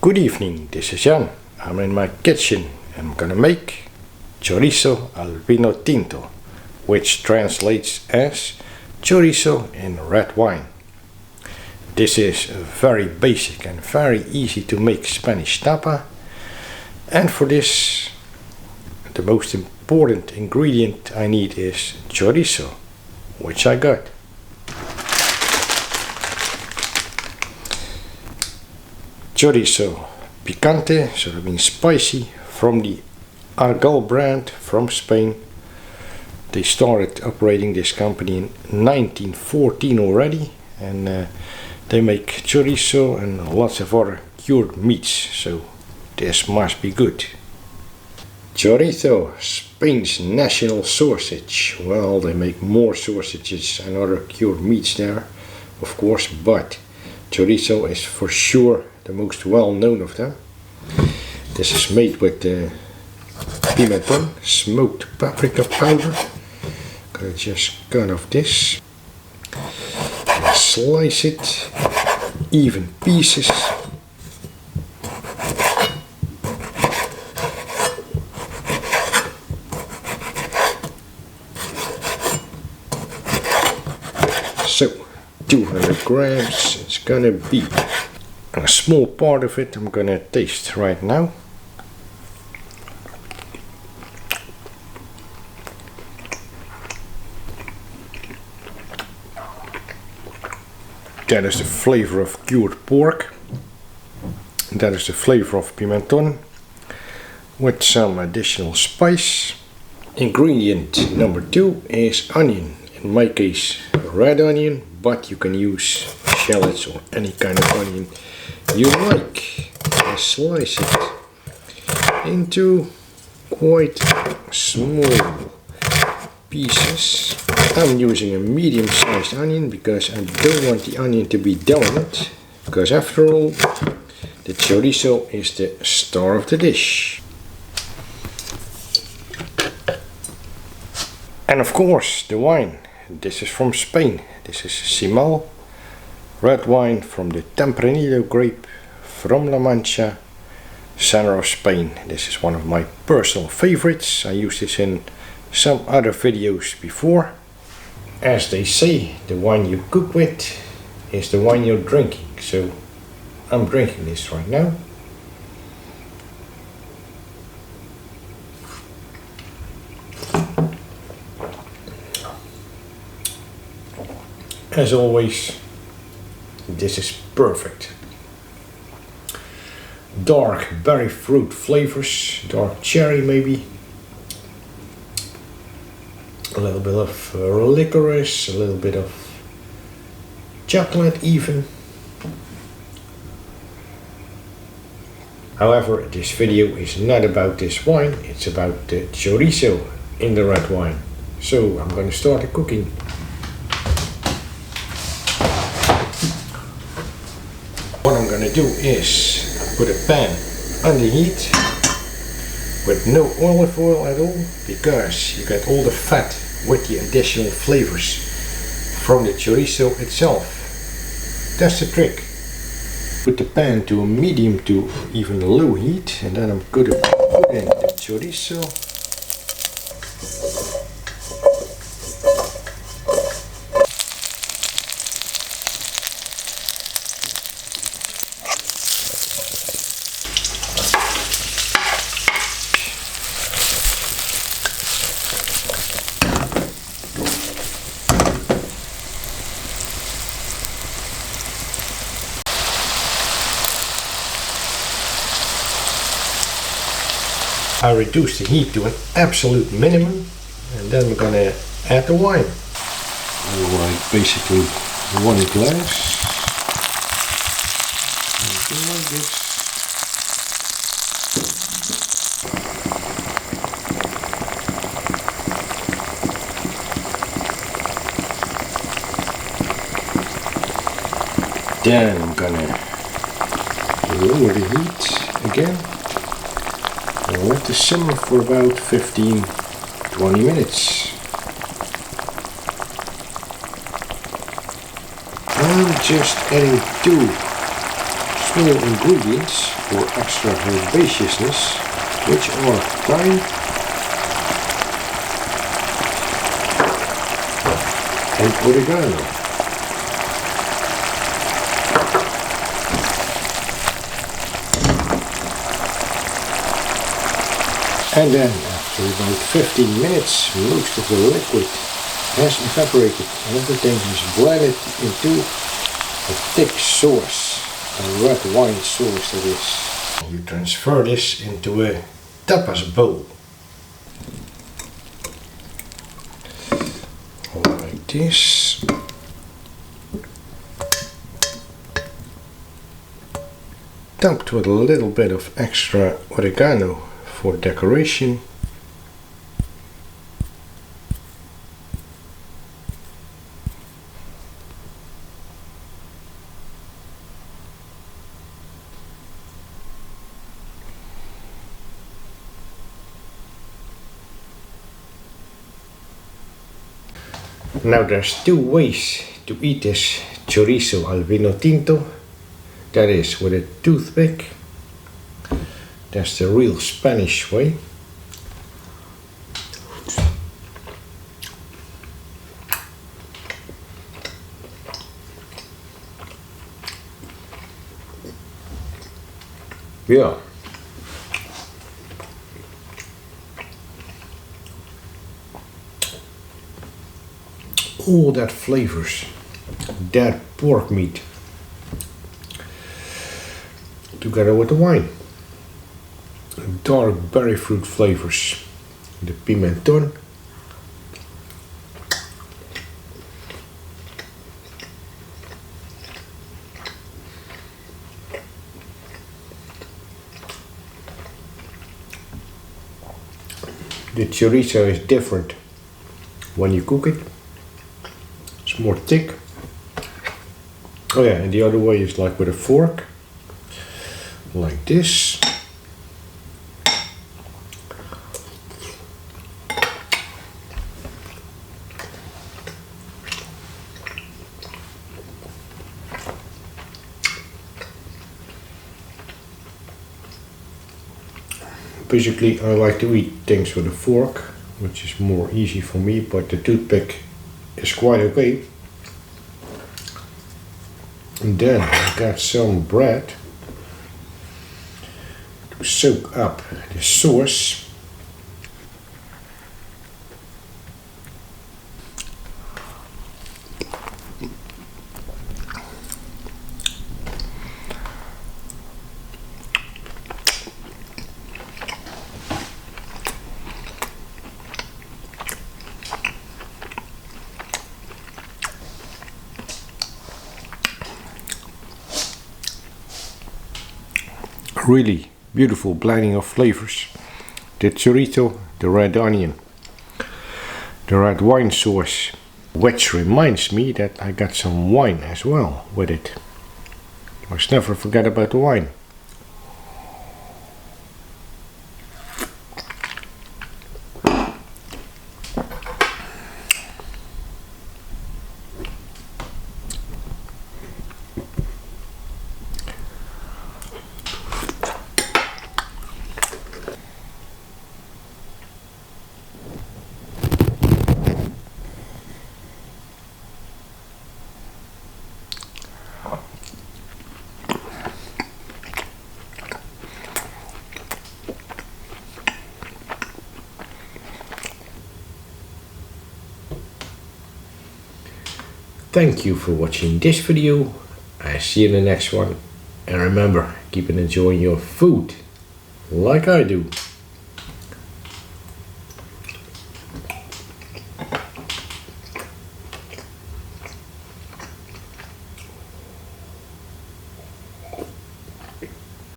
Good evening, this is Jan. I'm in my kitchen and I'm gonna make Chorizo al Vino Tinto, which translates as chorizo in red wine. This is a very basic and very easy to make Spanish tapa, and for this the most important ingredient I need is chorizo, which I got. Chorizo picante, so that means spicy, from the Argal brand from Spain. They started operating this company in 1914 already, and they make chorizo and lots of other cured meats, so this must be good. Chorizo, Spain's national sausage. Well, they make more sausages and other cured meats there, of course, but chorizo is for sure the most well known of them. This is made with pimenton, smoked paprika powder. Gonna just cut off this and slice it even pieces. So 200 grams it's gonna be. A small part of it I'm gonna taste right now. That is the flavor of cured pork. That is the flavor of pimenton with some additional spice. Ingredient number 2 is onion. In my case, red onion, but you can use shallots or any kind of onion you like. I slice it into quite small pieces. I'm using a medium-sized onion because I don't want the onion to be dominant, because after all, the chorizo is the star of the dish. And of course, the wine. This is from Spain. This is Simal, red wine from the Tempranillo grape from La Mancha, center of Spain. This is one of my personal favorites. I used this in some other videos before. As they say, the wine you cook with is the wine you're drinking. So I'm drinking this right now. As always, this is perfect. Dark berry fruit flavors, dark cherry maybe. A little bit of licorice, a little bit of chocolate even. However, this video is not about this wine, it's about the chorizo in the red wine. So I'm going to start the cooking. What I'm going to do is put a pan under heat with no olive oil at all, because you get all the fat with the additional flavors from the chorizo itself. That's the trick. Put the pan to a medium to even low heat, and then I'm going to put in the chorizo. I reduce the heat to an absolute minimum, and then we're going to add the wine. Alright, basically 1 glass. Like this. Then I'm going to lower the heat again. And let this simmer for about 15-20 minutes. I'm just adding 2 small ingredients for extra herbaceousness, which are thyme and oregano. And then after about 15 minutes, most of the liquid has evaporated and everything is blended into a thick sauce, a red wine sauce that is. You transfer this into a tapas bowl. Like this. Topped with a little bit of extra oregano for decoration. Now there's two ways to eat this chorizo al vino tinto. That is with a toothpick. That's the real Spanish way. Yeah. All that flavors, that pork meat, together with the wine. Dark berry fruit flavors, the pimenton, the chorizo is different when you cook it. It's more thick. Oh yeah, and the other way is like with a fork, like this. Basically, I like to eat things with a fork, which is more easy for me, but the toothpick is quite okay. And then I got some bread to soak up the sauce. Really beautiful blending of flavors. The chorizo, the red onion, the red wine sauce, which reminds me that I got some wine as well with it. Must never forget about the wine. Thank you for watching this video. I see you in the next one. And remember, keep enjoying your food like I do.